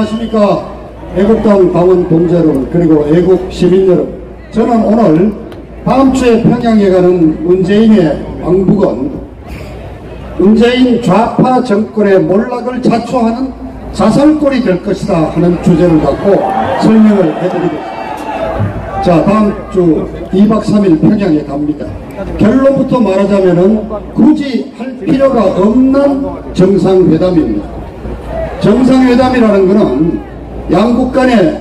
안녕하십니까. 애국당 당원 동지 여러분, 그리고 애국 시민 여러분. 저는 오늘 다음 주에 평양에 가는 문재인의 왕복은 문재인 좌파 정권의 몰락을 자초하는 자살골이 될 것이다 하는 주제를 갖고 설명을 해드리겠습니다. 자, 다음 주 2박 3일 평양에 갑니다. 결론부터 말하자면은 굳이 할 필요가 없는 정상회담입니다. 정상회담이라는 것은 양국 간의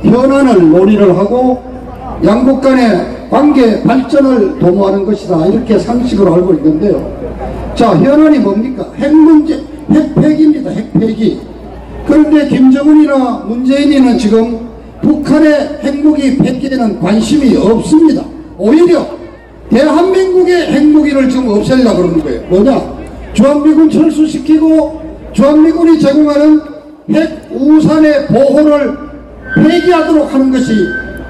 현안을 논의를 하고 양국 간의 관계 발전을 도모하는 것이다, 이렇게 상식으로 알고 있는데요. 자, 현안이 뭡니까? 핵문제, 핵폐기입니다. 핵폐기. 그런데 김정은이나 문재인이는 지금 북한의 핵무기 폐기에는 관심이 없습니다. 오히려 대한민국의 핵무기를 지금 없애려고 그러는 거예요. 뭐냐? 주한미군 철수시키고 주한미군이 제공하는 핵우산의 보호를 폐기하도록 하는 것이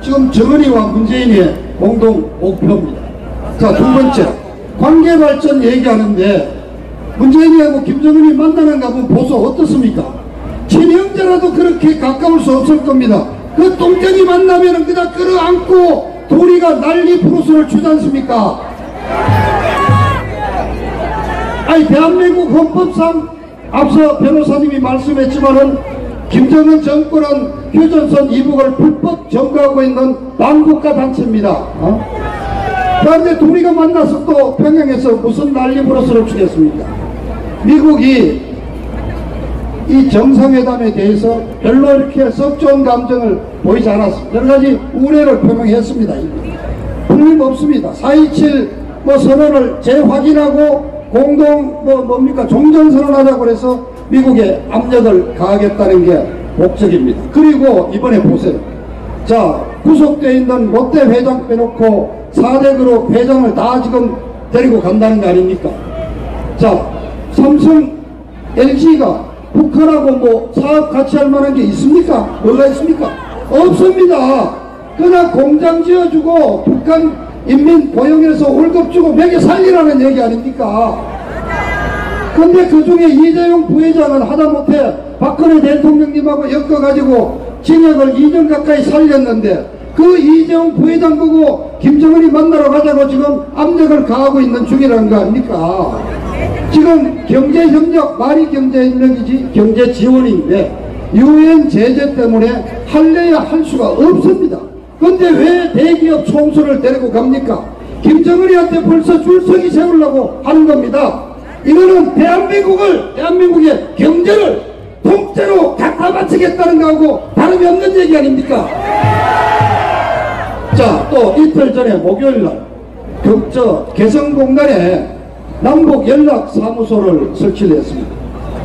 지금 정은이와 문재인의 공동 목표입니다. 자, 두 번째, 관계 발전 얘기하는데 문재인이하고 김정은이 만나는 거 한번 보소. 어떻습니까? 친형제라도 그렇게 가까울 수 없을 겁니다. 그 똥쟁이 만나면 그냥 끌어안고 도리가 난리 프로스를 주지 않습니까? 아니, 대한민국 헌법상 앞서 변호사님이 말씀했지만은 김정은 정권은 휴전선 이북을 불법 점거하고 있는 반국가 단체입니다. 그런데 둘이가 만나서 또 평양에서 무슨 난리 프로스를 주겠습니까? 미국이 이 정상회담에 대해서 별로 이렇게 썩 좋은 감정을 보이지 않았습니다. 여러가지 우려를 표명했습니다. 틀림없습니다. 4.27 선언을 재확인하고 공동 뭡니까 종전선언하자고 해서 미국에 압력을 가하겠다는 게 목적입니다. 그리고 이번에 보세요. 자, 구속되어 있는 롯데 회장 빼놓고 4대 그룹 회장을 다 지금 데리고 간다는 거 아닙니까? 자, 삼성, LG가 북한하고 뭐 사업 같이 할 만한 게 있습니까? 뭐가 있습니까? 없습니다. 그냥 공장 지어주고 북한 인민 고용해서 월급 주고 먹여 살리라는 얘기 아닙니까? 근데 그 중에 이재용 부회장은 하다못해 박근혜 대통령님하고 엮어가지고 징역을 2년 가까이 살렸는데 그 이재용 부회장 보고 김정은이 만나러 가자고 지금 압력을 가하고 있는 중이라는 거 아닙니까? 지금 경제협력, 말이 경제협력이지 경제지원인데 UN 제재 때문에 할래야 할 수가 없습니다. 근데 왜 대기업 총수를 데리고 갑니까? 김정은이한테 벌써 줄서기 세우려고 하는 겁니다. 이거는 대한민국의 경제를 통째로 갖다 바치겠다는 거하고 다름이 없는 얘기 아닙니까? 자, 또 이틀 전에 목요일날 개성공단에 남북 연락사무소를 설치를 했습니다.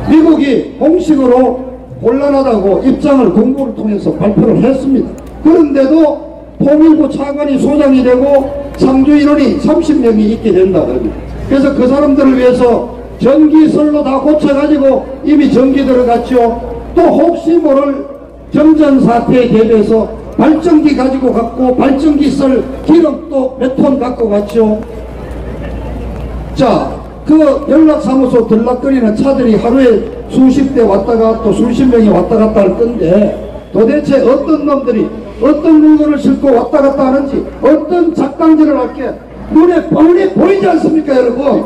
미국이 공식으로 곤란하다고 입장을 공보를 통해서 발표를 했습니다. 그런데도 통일부 차관이 소장이 되고 상주 인원이 30명이 있게 된다 그럽니다. 그래서 그 사람들을 위해서 전기설로 다 고쳐가지고 이미 전기 들어갔죠. 또 혹시 모를 정전 사태에 대비해서 발전기 가지고 갔고 발전기 썰 기름 또 몇 톤 갖고 갔죠. 자, 그 연락사무소 들락거리는 차들이 하루에 수십 대 왔다가 또 수십 명이 왔다 갔다 할 건데 도대체 어떤 놈들이 어떤 물건을 싣고 왔다 갔다 하는지 어떤 작당질을 할게 눈에 뻔히 보이지 않습니까, 여러분?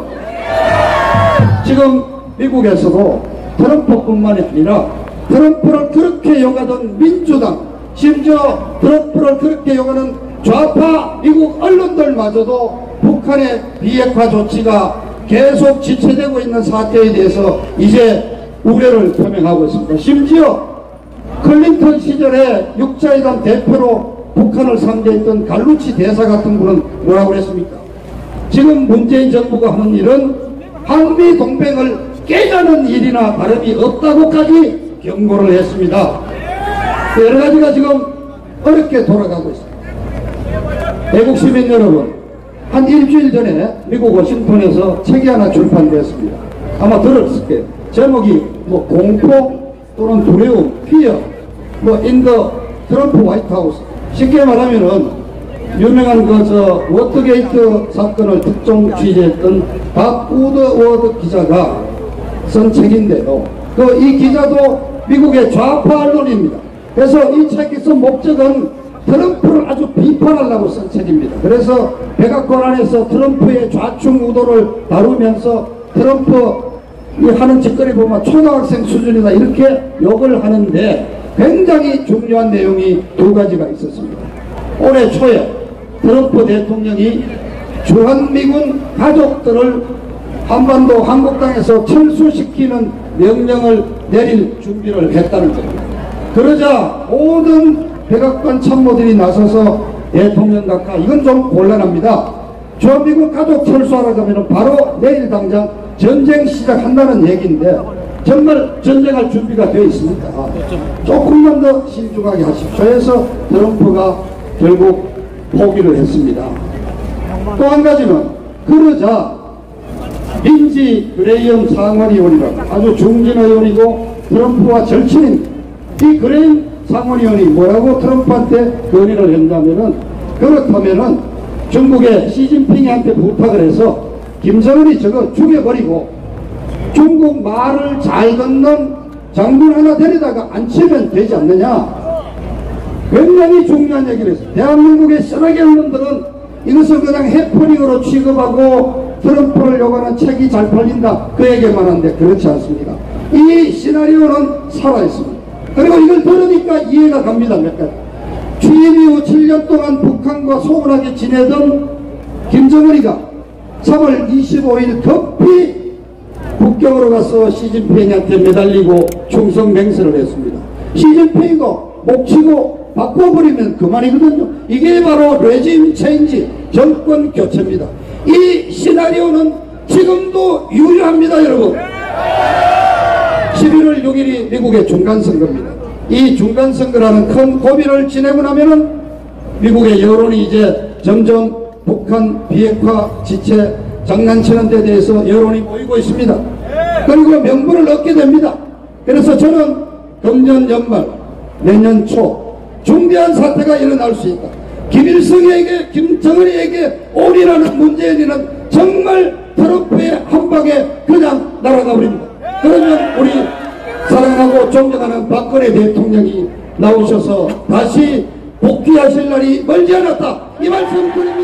지금 미국에서도 트럼프뿐만이 아니라 트럼프를 그렇게 욕하던 민주당, 심지어 트럼프를 그렇게 욕하는 좌파 미국 언론들마저도 북한의 비핵화 조치가 계속 지체되고 있는 사태에 대해서 이제 우려를 표명하고 있습니다. 심지어 클린턴 시절에 육자회담 대표로 북한을 상대했던 갈루치 대사 같은 분은 뭐라고 했습니까? 지금 문재인 정부가 하는 일은 한미 동맹을 깨자는 일이나 다름이 없다고까지 경고를 했습니다. 여러 가지가 지금 어렵게 돌아가고 있습니다. 애국 시민 여러분, 한 일주일 전에 미국 워싱턴에서 책이 하나 출판되었습니다. 아마 들었을 거예요. 제목이 뭐 공포 또는 두려움, 피어, 뭐 인더 트럼프 화이트하우스. 쉽게 말하면은 유명한 워터게이트 사건을 특종 취재했던 박 우드워드 기자가 쓴 책인데요. 이 기자도 미국의 좌파 언론입니다. 그래서 이 책의 쓴 목적은 트럼프를 아주 비판하려고 쓴 책입니다. 그래서 백악관 안에서 트럼프의 좌충 우도를 다루면서 트럼프 이 하는 짓거리 보면 초등학생 수준이다 이렇게 욕을 하는데 굉장히 중요한 내용이 두 가지가 있었습니다. 올해 초에 트럼프 대통령이 주한미군 가족들을 한반도 한국 땅에서 철수시키는 명령을 내릴 준비를 했다는 겁니다. 그러자 모든 백악관 참모들이 나서서 대통령 각하 이건 좀 곤란합니다. 주한미군 가족 철수하라고 하면 바로 내일 당장 전쟁 시작한다는 얘기인데 정말 전쟁할 준비가 되어 있습니까? 조금만 더 신중하게 하십시오 해서 트럼프가 결국 포기를 했습니다. 또 한 가지는 그러자 린지 그레이엄 상원의원이라고 아주 중진 의원이고 트럼프와 절친인 이 그레이엄 상원의원이 뭐라고 트럼프한테 건의를 했냐면은 그렇다면은 중국의 시진핑한테 부탁을 해서 김정은이 저거 죽여버리고 중국 말을 잘 듣는 장군 하나 데리다가 앉히면 되지 않느냐. 굉장히 중요한 얘기를 했어요. 대한민국의 쓰레기 언론들은 이것을 그냥 해프닝으로 취급하고 트럼프를 요구하는 책이 잘 팔린다 그 얘기만 하는데 그렇지 않습니다. 이 시나리오는 살아있습니다. 그리고 이걸 들으니까 이해가 갑니다. 몇 가지. 취임 이후 7년 동안 북한과 소원하게 지내던 김정은이가 3월 25일 급히 북경으로 가서 시진핑한테 매달리고 충성 맹세를 했습니다. 시진핑이가 목치고 바꿔버리면 그만이거든요. 이게 바로 레짐 체인지 정권 교체입니다. 이 시나리오는 지금도 유효합니다. 여러분 11월 6일이 미국의 중간선거입니다. 이 중간선거라는 큰 고비를 지내고 나면은 미국의 여론이 이제 점점 북한 비핵화 지체 장난치는 데 대해서 여론이 모이고 있습니다. 그리고 명분을 얻게 됩니다. 그래서 저는 금년 연말 내년 초 중대한 사태가 일어날 수 있다. 김일성에게 김정은에게 올인하는 문재인이는 정말 트럼프의 한방에 그냥 날아가 버립니다. 그러면 우리 사랑하고 존경하는 박근혜 대통령이 나오셔서 다시 복귀하실 날이 멀지 않았다 이 말씀 드립니다.